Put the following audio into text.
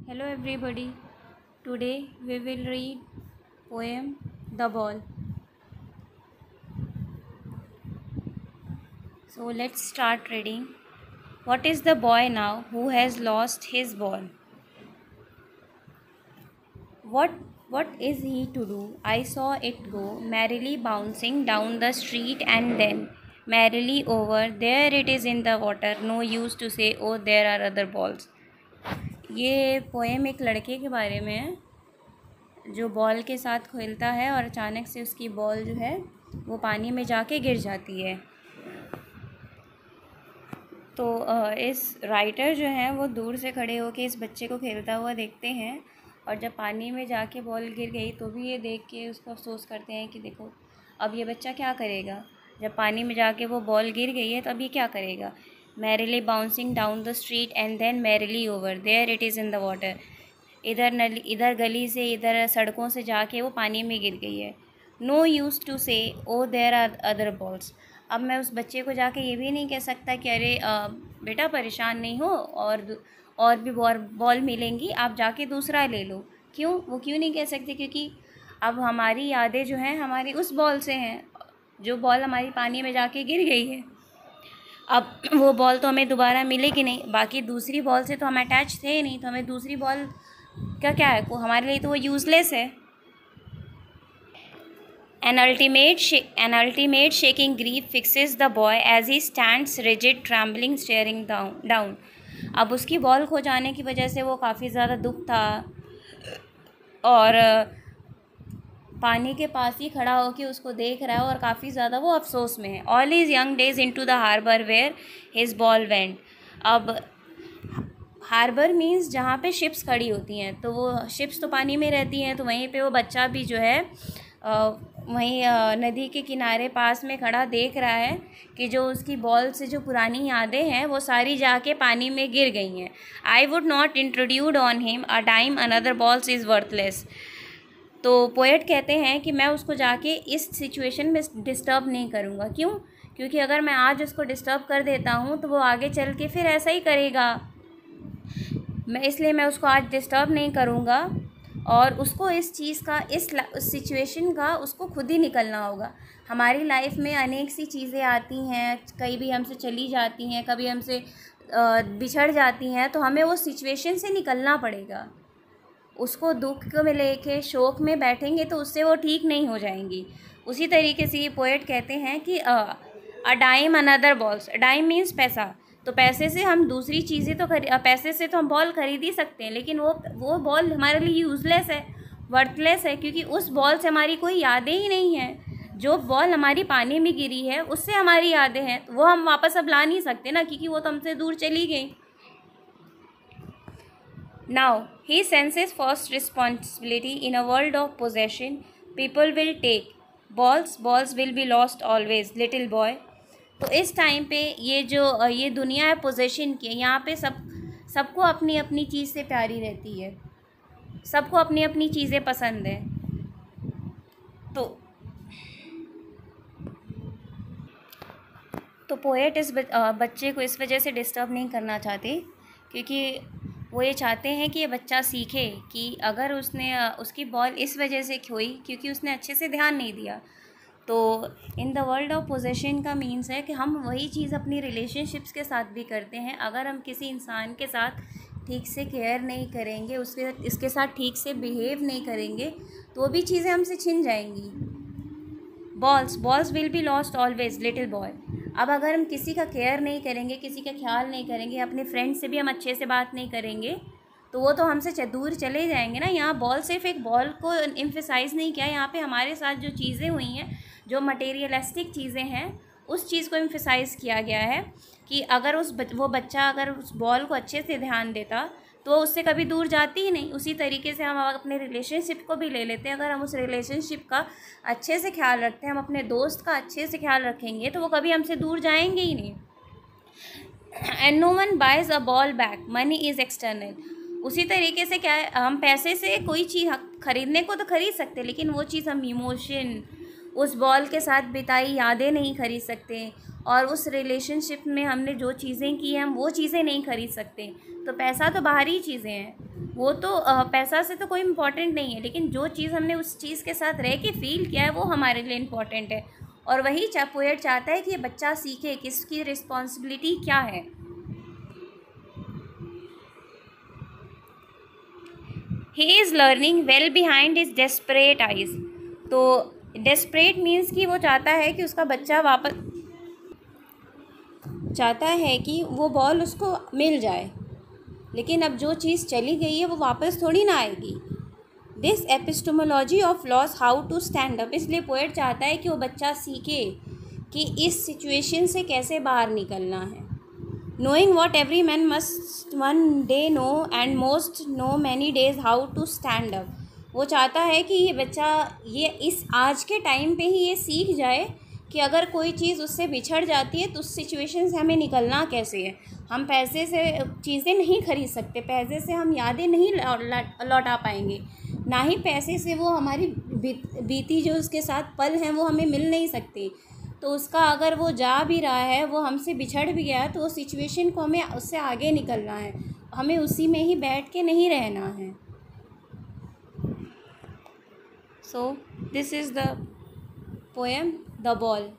Hello everybody. Today we will read poem The Ball. So let's start reading. What is the boy now who has lost his ball? What is he to do? I saw it go merrily bouncing down the street and then merrily over. There it is in the water. No use to say, oh, there are other balls. ये poem एक लड़के के बारे में है जो ball के साथ खेलता है और अचानक से उसकी बॉल जो है वो पानी में जाके गिर जाती है। तो इस राइटर जो हैं वो दूर से खड़े होकर इस बच्चे को खेलता हुआ देखते हैं और जब पानी में जाके बॉल गिर गई तो भी ये देख के उसको अफसोस करते हैं कि देखो अब ये बच्चा क्या करेगा। जब पानी में जाके वो बॉल गिर गई है तो अब ये क्या करेगा। Merrily bouncing down the street and then merrily over there it is in the water. इधर गली से इधर सड़कों से जाके वो पानी में गिर गई है। नो यूज़ टू से oh there are other balls. अब मैं उस बच्चे को जाके ये भी नहीं कह सकता कि अरे बेटा परेशान नहीं हो और भी बॉल मिलेंगी, आप जाके दूसरा ले लो। वो क्यों नहीं कह सकते? क्योंकि अब हमारी यादें जो हैं हमारी उस बॉल से हैं जो बॉल हमारी पानी में जाके गिर गई है। अब वो बॉल तो हमें दोबारा मिलेगी नहीं, बाकी दूसरी बॉल से तो हम अटैच थे ही नहीं, तो हमें दूसरी बॉल का क्या है, हमारे लिए तो वो यूज़लेस है। An ultimate shaking grief fixes the boy as he stands rigid, trembling, staring down. अब उसकी बॉल खो जाने की वजह से वो काफ़ी ज़्यादा दुख था और पानी के पास ही खड़ा होकर उसको देख रहा है और काफ़ी ज़्यादा वो अफसोस में है। All his young days into the harbor where his ball went. अब हार्बर मीन्स जहाँ पे शिप्स खड़ी होती हैं, तो वो शिप्स तो पानी में रहती हैं, तो वहीं पे वो बच्चा भी जो है वहीं नदी के किनारे पास में खड़ा देख रहा है कि जो उसकी बॉल से जो पुरानी यादें हैं वो सारी जाके पानी में गिर गई हैं। I would not introduced on him a time another balls is worthless. तो पोएट कहते हैं कि मैं उसको जाके इस सिचुएशन में डिस्टर्ब नहीं करूँगा। क्यों? क्योंकि अगर मैं आज उसको डिस्टर्ब कर देता हूँ तो वो आगे चल के फिर ऐसा ही करेगा। इसलिए मैं उसको आज डिस्टर्ब नहीं करूँगा और उसको इस चीज़ का इस सिचुएशन का उसको खुद ही निकलना होगा। हमारी लाइफ में अनेक सी चीज़ें आती हैं, कई भी हमसे चली जाती हैं, कभी हमसे बिछड़ जाती हैं, तो हमें वो सिचुएशन से निकलना पड़ेगा। उसको दुख में लेके शोक में बैठेंगे तो उससे वो ठीक नहीं हो जाएंगी। उसी तरीके से ये पोएट कहते हैं कि a dime another balls. Dime means पैसा, तो पैसे से हम दूसरी चीज़ें तो पैसे से तो हम बॉल खरीद ही सकते हैं, लेकिन वो बॉल हमारे लिए यूज़लेस है, वर्थलेस है, क्योंकि उस बॉल से हमारी कोई यादें ही नहीं हैं। जो बॉल हमारी पानी में गिरी है उससे हमारी यादें हैं, तो वो हम वापस अब ला नहीं सकते ना, क्योंकि वो तो हमसे दूर चली गई। Now he senses first responsibility in a world of possession people will take balls will be lost always little boy. तो इस टाइम पे ये दुनिया है पोजेशन की, यहाँ पे सबको अपनी अपनी चीज़ से प्यारी रहती है, सबको अपनी अपनी चीज़ें पसंद है। तो पोएट इस बच्चे को इस वजह से डिस्टर्ब नहीं करना चाहते, क्योंकि वो ये चाहते हैं कि ये बच्चा सीखे कि अगर उसकी बॉल इस वजह से खोई क्योंकि उसने अच्छे से ध्यान नहीं दिया। तो in the world of possession का मीन्स है कि हम वही चीज़ अपनी रिलेशनशिप्स के साथ भी करते हैं। अगर हम किसी इंसान के साथ ठीक से केयर नहीं करेंगे, इसके साथ ठीक से बिहेव नहीं करेंगे, तो वो भी चीज़ें हमसे छिन जाएंगी। Balls will be lost always little boy. अब अगर हम किसी का केयर नहीं करेंगे, किसी का ख्याल नहीं करेंगे, अपने फ्रेंड से भी हम अच्छे से बात नहीं करेंगे, तो वो तो हमसे दूर चले जाएंगे ना। यहाँ बॉल सिर्फ एक बॉल को एम्फेसाइज़ नहीं किया, यहाँ पे हमारे साथ जो चीज़ें हुई हैं, जो मटेरियलिस्टिक चीज़ें हैं, उस चीज़ को एम्फेसाइज़ किया गया है कि अगर वो बच्चा अगर उस बॉल को अच्छे से ध्यान देता तो उससे कभी दूर जाती ही नहीं। उसी तरीके से हम अपने रिलेशनशिप को भी ले लेते हैं। अगर हम उस रिलेशनशिप का अच्छे से ख्याल रखते हैं, हम अपने दोस्त का अच्छे से ख्याल रखेंगे, तो वो कभी हमसे दूर जाएंगे ही नहीं। And no one buys a ball back, money is external. उसी तरीके से क्या है, हम पैसे से कोई चीज़ खरीदने को तो खरीद सकते, लेकिन वो चीज़ हम इमोशन, उस बॉल के साथ बिताई यादें नहीं खरीद सकते। और उस रिलेशनशिप में हमने जो चीज़ें की हैं हम वो चीज़ें नहीं खरीद सकते। तो पैसा तो बाहरी चीज़ें हैं, वो तो पैसा से तो कोई इम्पोर्टेंट नहीं है, लेकिन जो चीज़ हमने उस चीज़ के साथ रह के फील किया है वो हमारे लिए इम्पोर्टेंट है। और वही पोएट चाहता है कि ये बच्चा सीखे कि इसकी रिस्पॉन्सिबिलिटी क्या है। He is learning well behind his desperate eyes. तो डेस्परेट मीन्स कि वो चाहता है कि उसका बच्चा वापस चाहता है कि वो बॉल उसको मिल जाए, लेकिन अब जो चीज़ चली गई है वो वापस थोड़ी ना आएगी। This epistemology of loss how to stand up, इसलिए पोएट चाहता है कि वो बच्चा सीखे कि इस सिचुएशन से कैसे बाहर निकलना है। Knowing what every man must one day know and most know many days how to stand up, वो चाहता है कि ये बच्चा ये इस आज के टाइम पे ही ये सीख जाए कि अगर कोई चीज़ उससे बिछड़ जाती है तो उस सिचुएशन से हमें निकलना कैसे है। हम पैसे से चीज़ें नहीं खरीद सकते, पैसे से हम यादें नहीं लौटा पाएंगे, ना ही पैसे से वो हमारी बीती जो उसके साथ पल हैं वो हमें मिल नहीं सकते। तो उसका अगर वो जा भी रहा है, वो हमसे बिछड़ भी गया है, तो उस सिचुएशन को हमें उससे आगे निकलना है, हमें उसी में ही बैठ के नहीं रहना है। So this is the poem the ball.